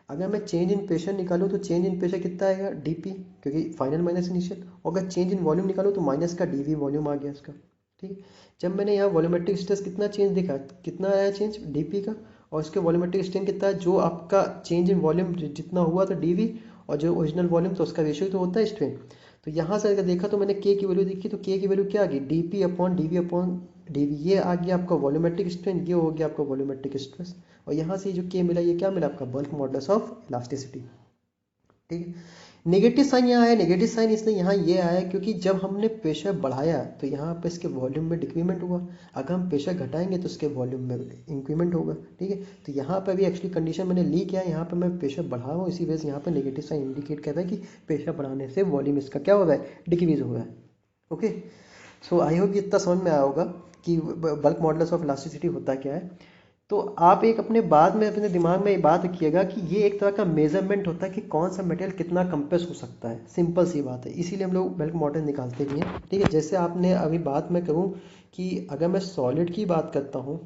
अगर मैं चेंज इन प्रेशर निकालूँ तो चेंज इन प्रेशर कितना आएगा? डीपी, क्योंकि फाइनल माइनस इनिशियल। और अगर चेंज इन वॉल्यूम निकालूँ तो माइनस का डीवी वॉल्यूम आ गया इसका, ठीक है। जब मैंने यहाँ वॉल्यूमेट्रिक स्ट्रेस कितना चेंज दिखा, कितना आया चेंज? डीपी का। और इसके वॉल्यूमेट्रिक स्ट्रेन कितना है? जो आपका चेंज इन वॉल्यूम जितना हुआ था डीवी, और जो ओरिजिनल वॉल्यूम तो उसका रेशियो तो होता है स्ट्रेन। तो यहाँ से अगर देखा तो मैंने के की वैल्यू देखी, तो के की वैल्यू क्या आ गई? DP upon DV upon DV. ये आ गया आपका वॉल्यूमेट्रिक स्ट्रेन, ये हो गया आपका वॉल्यूमेट्रिक स्ट्रेस। और यहाँ से जो के मिला, ये क्या मिला? आपका बल्क मॉडुलस ऑफ इलास्टिसिटी, ठीक है। नेगेटिव साइन यहाँ आया, नेगेटिव साइन इसलिए यहाँ ये आया क्योंकि जब हमने प्रेशर बढ़ाया तो यहाँ पे इसके वॉल्यूम में डिक्रीमेंट हुआ। अगर हम प्रेशर घटाएंगे तो इसके वॉल्यूम में इंक्रीमेंट होगा, ठीक है। तो यहाँ पर भी एक्चुअली कंडीशन मैंने ली क्या है, यहाँ पर मैं प्रेशर बढ़ा रहा हूँ, इसी वजह से यहाँ पर नेगेटिव साइन इंडिकेट कर रहा है कि प्रेशर बढ़ाने से वॉल्यूम इसका क्या हो रहा है? डिक्रीज हो रहा है, ओके। सो आई होप इतना समझ में आया होगा कि बल्क मॉडुलस ऑफ इलास्टिसिटी होता क्या है। तो आप एक अपने बाद में अपने दिमाग में ये बात रखिएगा कि ये एक तरह का मेजरमेंट होता है कि कौन सा मटेरियल कितना कंप्रेस हो सकता है, सिंपल सी बात है, इसीलिए हम लोग बल्क मॉडल निकालते भी हैं, ठीक है। जैसे आपने अभी बात मैं करूँ कि अगर मैं सॉलिड की बात करता हूँ,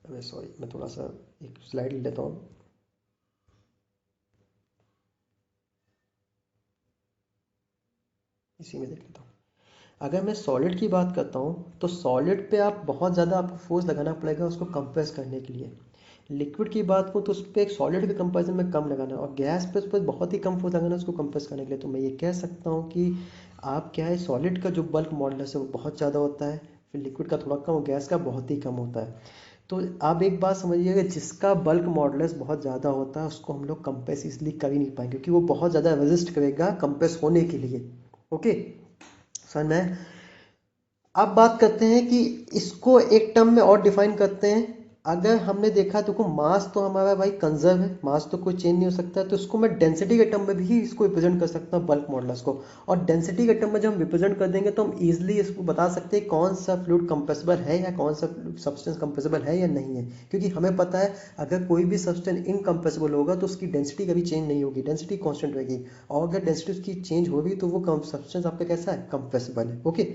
अरे सॉरी मैं थोड़ा सा एक स्लाइड ले लेता हूँ। इसी में देख लेता हूँ। अगर मैं सॉलिड की बात करता हूँ तो सॉलिड पे आप बहुत ज़्यादा आपको फोर्स लगाना पड़ेगा उसको कंप्रेस करने के लिए। लिक्विड की बात करूँ तो उस पर एक सॉलिड के कंपेरिजन में कम लगाना है, और गैस पे उस पर बहुत ही कम फोर्स लगाना है उसको कंप्रेस करने के लिए। तो मैं ये कह सकता हूँ कि आप क्या है, सॉलिड का जो बल्क मॉडुलस है वो बहुत ज़्यादा होता है, फिर लिक्विड का थोड़ा कम और गैस का बहुत ही कम होता है। तो आप एक बात समझिएगा, जिसका बल्क मॉडुलस बहुत ज़्यादा होता है उसको हम लोग कंप्रेस इसलिए कर ही नहीं पाएंगे क्योंकि वो बहुत ज़्यादा रेजिस्ट करेगा कंप्रेस होने के लिए। ओके सर, मैं अब बात करते हैं कि इसको एक टर्म में और डिफाइन करते हैं। अगर हमने देखा तो मास तो हमारा भाई कंजर्व है, मास तो कोई चेंज नहीं हो सकता है, तो इसको मैं डेंसिटी के टर्म में भी इसको रिप्रेजेंट कर सकता हूँ बल्क मॉडुलस को। और डेंसिटी के टर्म में जब हम रिप्रेजेंट कर देंगे तो हम इजीली इसको बता सकते हैं कौन सा फ्लूइड कंप्रेसिबल है या कौन सा सब्सटेंस कंप्रेसिबल है या नहीं है। क्योंकि हमें पता है अगर कोई भी सब्सटेंस इनकम्प्रेसिबल होगा तो उसकी डेंसिटी कभी चेंज नहीं होगी, डेंसिटी कांस्टेंट रहेगी। और अगर डेंसिटी उसकी चेंज होगी तो वो सब्सटेंस आपका कैसा है, कंप्रेसिबल है। ओके,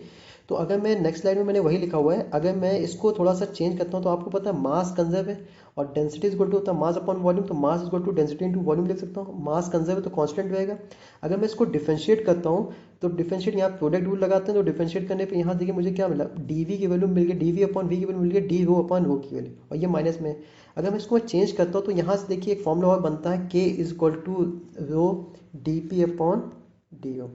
तो अगर मैं नेक्स्ट स्लाइड में मैंने वही लिखा हुआ है, अगर मैं इसको थोड़ा सा चेंज करता हूँ तो आपको पता है मास कंजर्व है और डेंसिटी इज इक्वल टू होता है मास अपॉन वॉल्यूम, तो mass is equal to density into volume लिख सकता हूँ। मास कंजर्व है तो कांस्टेंट रहेगा। अगर मैं इसको डिफरेंशिएट करता हूँ तो डिफरेंशिएट यहाँ प्रोडक्ट रूल लगाते हैं, तो डिफरेंशिएट करने पे यहाँ देखिए मुझे क्या मिला, डीवी की वैल्यू मिल गई, डीवी अपॉन वी की वैल्यू मिल गई, डी रो अपॉन रो की वैल्यू, और ये माइनस में है। अगर मैं इसको चेंज करता हूँ तो यहाँ से देखिए एक फॉर्मूला और बनता है, K is equal to rho D P upon D O.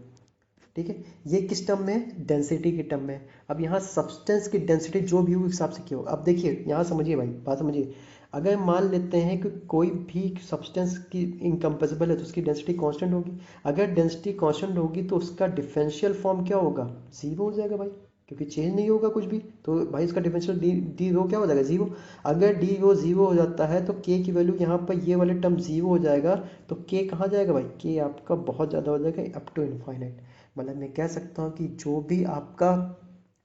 ठीक है, ये किस टर्म में है, डेंसिटी के टर्म में है। अब यहाँ सब्सटेंस की डेंसिटी जो भी हो हिसाब से क्या हो। अब देखिए यहाँ समझिए भाई, बात समझिए। अगर मान लेते हैं कि कोई भी सब्सटेंस की इनकम्प्रेसिबल है तो उसकी डेंसिटी कांस्टेंट होगी। अगर डेंसिटी कांस्टेंट होगी तो उसका डिफरेंशियल फॉर्म क्या होगा, जीरो हो जाएगा भाई, क्योंकि चेंज नहीं होगा कुछ भी। तो भाई इसका डिफरेंशियल डी डी रो क्या हो जाएगा, जीरो। अगर डी रो जीरो हो जाता है तो के की वैल्यू यहाँ पर ये वाले टर्म जीरो हो जाएगा। तो के कहाँ जाएगा भाई, के आपका बहुत ज़्यादा हो जाएगा अप टू इनफाइनाइट। मतलब मैं कह सकता हूँ कि जो भी आपका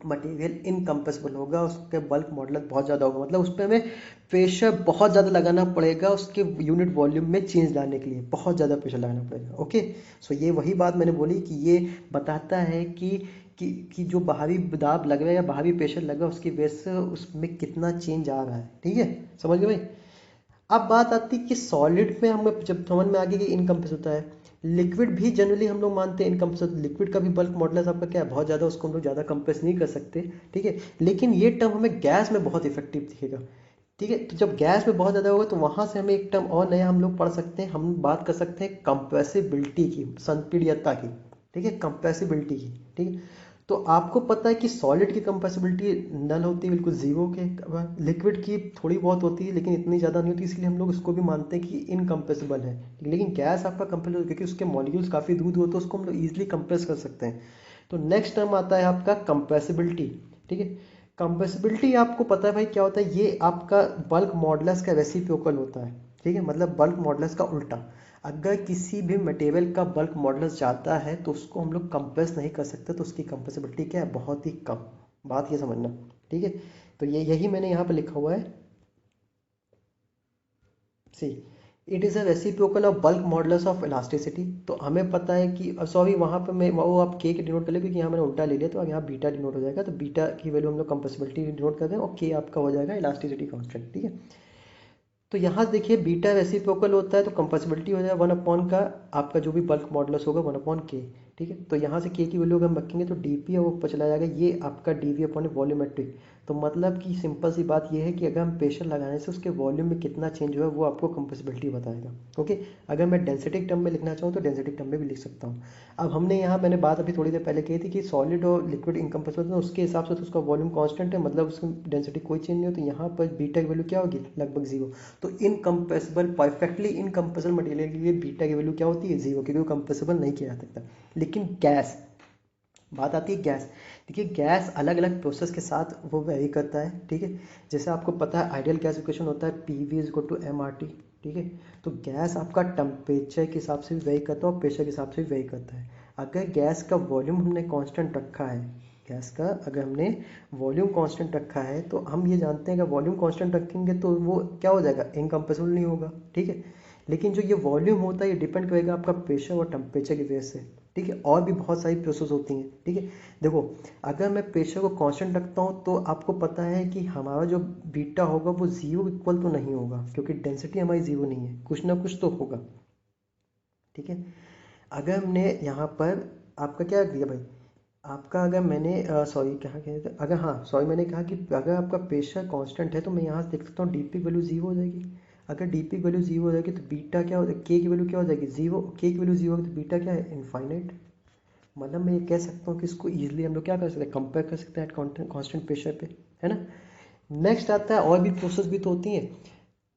मटेरियल इनकम्प्रेसिबल होगा उसके बल्क मॉडुलस बहुत ज़्यादा होगा, मतलब उस पर हमें प्रेशर बहुत ज़्यादा लगाना पड़ेगा उसके यूनिट वॉल्यूम में चेंज लाने के लिए, बहुत ज़्यादा प्रेशर लगाना पड़ेगा। ओके, सो ये वही बात मैंने बोली कि ये बताता है कि जो बाहरी दाब लग रहा है या बाहरी प्रेशर लग रहा है उसकी वजह से उसमें कितना चेंज आ रहा है। ठीक है, समझ गए भाई। अब बात आती है कि सॉलिड में हमें जब समझ में आ गई कि इनकम्प्रेस होता है, लिक्विड भी जनरली हम लोग मानते हैं इनकम्प्रेस। लिक्विड का भी बल्क मॉडुलस आपका क्या है, बहुत ज़्यादा, उसको हम लोग ज़्यादा कंप्रेस नहीं कर सकते। ठीक है, लेकिन ये टर्म हमें गैस में बहुत इफेक्टिव दिखेगा। ठीक है, तो जब गैस में बहुत ज़्यादा होगा तो वहाँ से हमें एक टर्म और नया हम लोग पढ़ सकते हैं, हम बात कर सकते हैं कंप्रेसिबिलिटी की, संपीड्यता की। ठीक है, कंप्रेसिबिलिटी की। ठीक है, तो आपको पता है कि सॉलिड की कंप्रेसिबिलिटी नल होती है, बिल्कुल जीरो के। लिक्विड की थोड़ी बहुत होती है लेकिन इतनी ज़्यादा नहीं होती, इसलिए हम लोग उसको भी मानते हैं कि इनकम्प्रेसिबल है। लेकिन गैस आपका कंप्रेसिबल क्योंकि उसके मॉलिक्यूल्स काफ़ी दूर दूर, तो उसको हम लोग ईजिली कंप्रेस कर सकते हैं। तो नेक्स्ट टर्म आता है आपका कंप्रेसिबिलिटी। ठीक है, कंप्रेसिबिलिटी आपको पता है भाई क्या होता है, ये आपका बल्क मॉडुलस का रेसिप्रोकल होता है। ठीक है, मतलब बल्क मॉडुलस का उल्टा। अगर किसी भी मटेरियल का बल्क मॉडुलस जाता है तो उसको हम लोग कंप्रेस नहीं कर सकते, तो उसकी कंप्रेसिबिलिटी क्या है, बहुत ही कम। बात ये समझना। ठीक है, तो ये यही मैंने यहाँ पे लिखा हुआ है, see it is a reciprocal of bulk modulus of elasticity. तो हमें पता है कि सॉरी वहाँ पे मैं वो आप के डिनोट कर ले, क्योंकि यहाँ मैंने उल्टा ले लिया, तो यहाँ बीटा डिनोट हो जाएगा। तो बीटा की वैल्यू हम लोग कंप्रेसिबिलिटी डिनोट कर दें और के आपका हो जाएगा इलास्टिसिटी कांस्टेंट। ठीक है, तो यहाँ देखिए बीटा रेसिप्रोकल होता है तो कंप्रेसिबिलिटी हो जाएगा वन अपॉन का आपका जो भी बल्क मॉडुलस होगा वन अपॉन के। ठीक है, तो यहाँ से के की वैल्यू अगर हम रखेंगे तो डीपी है वो ऊपर चला जाएगा, ये आपका डीवी अपॉन वॉल्यूमेट्रिक। तो मतलब कि सिंपल सी बात ये है कि अगर हम प्रेशर लगाने से उसके वॉल्यूम में कितना चेंज हुआ है वो आपको कंप्रेसिबिलिटी बताएगा। ओके, अगर मैं डेंसिटी टर्म में लिखना चाहूँ तो डेंसिटी टर्म में भी लिख सकता हूँ। अब हमने यहाँ मैंने बात अभी थोड़ी देर पहले कही थी कि सॉलिड और लिक्विड इनकम्प्रेसिबल है, उसके हिसाब से तो उसका वॉल्यूम कांस्टेंट है, मतलब उसकी डेंसिटी कोई चेंज नहीं हो, तो यहाँ पर बीटा की वैल्यू क्या होगी, लगभग जीरो। तो इनकम्प्रेसिबल, परफेक्टली इनकम्प्रेसिबल मटेरियल के लिए बीटा की वैल्यू क्या होती है, जीरो, क्योंकि वो कंप्रेसिबल नहीं किया जा सकता। लेकिन गैस, बात आती है गैस। देखिए गैस अलग अलग प्रोसेस के साथ वो वेरी करता है। ठीक है, जैसे आपको पता है आइडियल गैस इक्वेशन होता है P V is equal to M R T. ठीक है, तो गैस आपका टेम्परेचर के हिसाब से भी वेरी करता है और प्रेशर के हिसाब से भी वेरी करता है। अगर गैस का वॉल्यूम हमने कांस्टेंट रखा है, गैस का अगर हमने वॉल्यूम कांस्टेंट रखा है तो हम ये जानते हैं अगर वॉल्यूम कांस्टेंट रखेंगे तो वो क्या हो जाएगा, इनकम्प्रेसिबल नहीं होगा। ठीक है, लेकिन जो ये वॉल्यूम होता है ये डिपेंड करेगा आपका प्रेशर और टेम्परेचर की वजह से। ठीक है, और भी बहुत सारी प्रोसेस होती हैं। ठीक है, देखो अगर मैं प्रेशर को कांस्टेंट रखता हूँ तो आपको पता है कि हमारा जो बीटा होगा वो जीरो इक्वल तो नहीं होगा, क्योंकि डेंसिटी हमारी जीरो नहीं है, कुछ ना कुछ तो होगा। ठीक है, अगर हमने यहाँ पर आपका क्या दिया भाई, आपका अगर मैंने सॉरी कहाँ कहे थे, अगर हाँ सॉरी मैंने कहा कि अगर आपका प्रेशर कांस्टेंट है तो मैं यहाँ से देख सकता हूँ डी पी वैल्यू जीरो हो जाएगी। अगर डी पी वैल्यू जीरो हो जाएगी तो बीटा क्या हो जाएगी, के की वैल्यू क्या हो जाएगी जीरो, के की वैल्यू जीरो होगी तो बीटा क्या है इनफाइनाइट। मतलब मैं ये कह सकता हूँ कि इसको ईजिली हम लोग क्या कर सकते हैं, कंपेयर कर सकते हैं एट कांस्टेंट प्रेशर पे, है ना। नेक्स्ट आता है, और भी प्रोसेस भी तो होती हैं।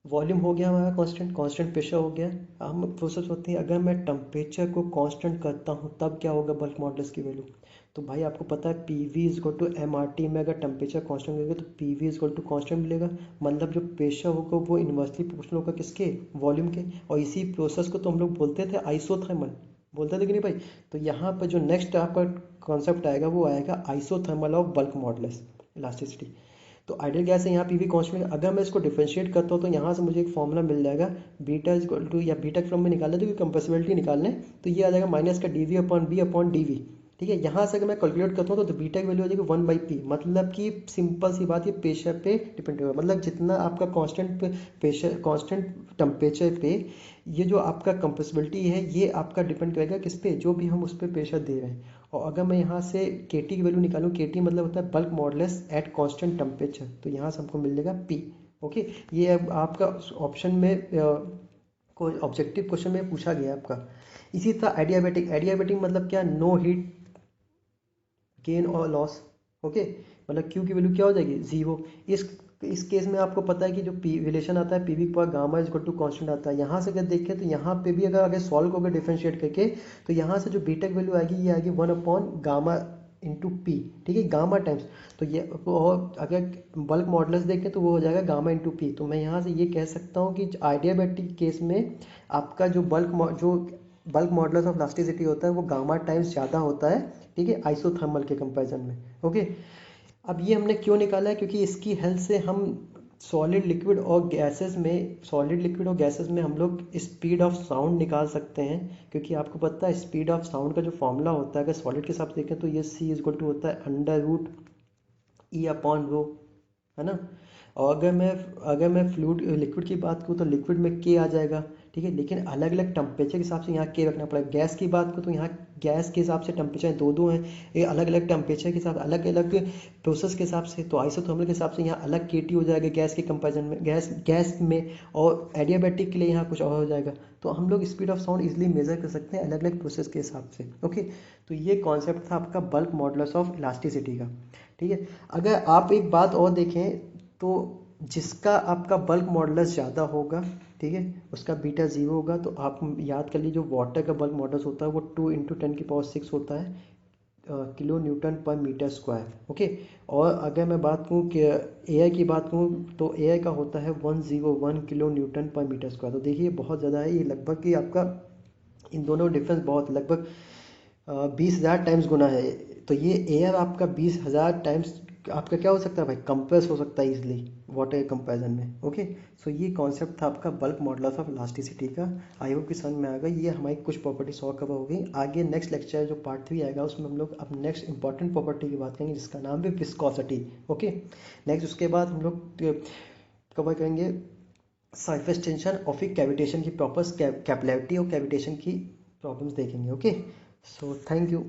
वॉल्यूम हो गया हमारा कांस्टेंट, कांस्टेंट प्रेशर हो गया। हम प्रोसेस होती है, अगर मैं टेम्परेचर को कांस्टेंट करता हूँ तब क्या होगा बल्क मॉडल्स की वैल्यू। तो भाई आपको पता है P V is equal to M R T में अगर टेम्परेचर कांस्टेंट करेगा तो P V is equal to constant मिलेगा। मतलब जो प्रेशर होगा वो इन्वर्सली प्रोपोर्शनल होगा किसके, वॉल्यूम के। और इसी प्रोसेस को तो हम लोग बोलते थे आइसोथर्मल, बोलते थे कि नहीं भाई। तो यहाँ पर जो नेक्स्ट आपका कॉन्सेप्ट आएगा वो आएगा isothermal of bulk models elasticity. तो आइडियल गैस है, यहाँ पी वी कांस्टेंट। अगर मैं इसको डिफरेंशिएट करता हूँ तो यहाँ से मुझे एक फॉर्मूला मिल जाएगा, बीटा इज इक्वल टू, या बीटा के फॉर्म में निकालना तो कंप्रेसिबिलिटी निकालना है तो ये आ जाएगा माइनस का D V upon B upon D V. ठीक है, यहाँ से अगर मैं कैलकुलेट करता हूँ तो बीटा की वैल्यू हो जाएगी वन बाई पी। मतलब कि सिंपल सी बात, ये प्रेशर पे डिपेंड होगा। मतलब जितना आपका कांस्टेंट प्रेशर, कांस्टेंट टेम्परेचर पे ये जो आपका कंप्रेसिबिलिटी है ये आपका डिपेंड करेगा किस पे, जो भी हम उस पर प्रेशर दे रहे हैं। और अगर मैं यहाँ से के टी की वैल्यू निकालूँ, के टी मतलब होता है bulk modulus at constant temperature, तो यहाँ से हमको मिल जाएगा पी। ओके, ये अब आपका ऑप्शन में कोई ऑब्जेक्टिव क्वेश्चन में पूछा गया है आपका। इसी तरह एडियाबेटिक, एडियाबेटिक मतलब क्या, नो हीट गेन और लॉस। ओके, मतलब क्यू की वैल्यू क्या हो जाएगी जीरो। इस केस में आपको पता है कि जो पी रिलेशन आता है पी वी पर gamma is equal to constant आता है। यहाँ से अगर देखें तो यहाँ पे भी अगर सॉल्व करोगे डिफरेंशिएट करके तो यहाँ से जो बीटा की वैल्यू आएगी ये आएगी one upon gamma into P. ठीक है, गामा टाइम्स, तो ये, और अगर बल्क मॉडुलस देखें तो वो हो जाएगा गामा इंटू पी। तो मैं यहाँ से ये कह सकता हूँ कि आइडियाबैटिक केस में आपका जो बल्क मॉडुलस ऑफ इलास्टिसिटी होता है वो गामा टाइम्स ज़्यादा होता है। ठीक है, आइसोथर्मल के कंपैरिजन में। ओके, अब ये हमने क्यों निकाला है, क्योंकि इसकी हेल्प से हम सॉलिड लिक्विड और गैसेस में, सॉलिड लिक्विड और गैसेस में हम लोग स्पीड ऑफ साउंड निकाल सकते हैं। क्योंकि आपको पता है स्पीड ऑफ साउंड का जो फॉर्मूला होता है अगर सॉलिड के हिसाब से देखें तो ये सी इज इक्वल टू होता है under root E upon rho, है ना। और अगर मैं फ्लूइड लिक्विड की बात करूँ तो लिक्विड में के आ जाएगा। ठीक है, लेकिन अलग अलग टेम्परेचर के हिसाब से यहाँ के रखना पड़ेगा। गैस की बात करूँ तो यहाँ गैस के हिसाब से टेम्परेचर दो दो हैं, ये अलग अलग टेम्परेचर के हिसाब, अलग अलग प्रोसेस के हिसाब से। तो आइसोथर्मल के हिसाब से यहाँ अलग के टी हो जाएगा गैस के कंपेरिजन में, गैस में, और एडियाबैटिक के लिए यहाँ कुछ और हो जाएगा। तो हम लोग speed of sound easily measure कर सकते हैं अलग अलग प्रोसेस के हिसाब से। ओके, तो ये कॉन्सेप्ट था आपका बल्क मॉडुलस ऑफ इलास्टिसिटी का। ठीक है, अगर आप एक बात और देखें तो जिसका आपका बल्क मॉडुलस ज़्यादा होगा, ठीक है, उसका बीटा जीरो होगा। तो आप याद कर लीजिए जो वाटर का बल्क मॉडुलस होता है वो 2 × 10⁶ होता है किलो न्यूटन पर मीटर स्क्वायर। ओके, और अगर मैं बात करूँ कि एयर की बात करूँ तो एयर का होता है 101 किलो न्यूटन पर मीटर स्क्वायर। तो देखिए बहुत ज़्यादा है ये, लगभग कि आपका इन दोनों डिफरेंस बहुत, लगभग 20,000 टाइम्स गुना है। तो ये एयर आपका 20,000 टाइम्स आपका क्या हो सकता है भाई, कंप्रेस हो सकता है इजिली वाटर के कंपैरिजन में। ओके, सो ये कॉन्सेप्ट था आपका बल्क मॉडुलस ऑफ इलास्टिसिटी का। आई होप कि समझ में आ गया। ये हमारी कुछ प्रॉपर्टीज और कवर हो गई। आगे नेक्स्ट लेक्चर जो पार्ट 3 आएगा उसमें हम लोग अब नेक्स्ट इंपॉर्टेंट प्रॉपर्टी की बात करेंगे जिसका नाम है विस्कोसिटी। ओके, नेक्स्ट उसके बाद हम लोग कवर करेंगे सरफेस टेंशन और फिर कैविटेशन की प्रॉपर कैपिलैरिटी और कैविटेशन की प्रॉब्लम्स देखेंगे। Okay, so thank you.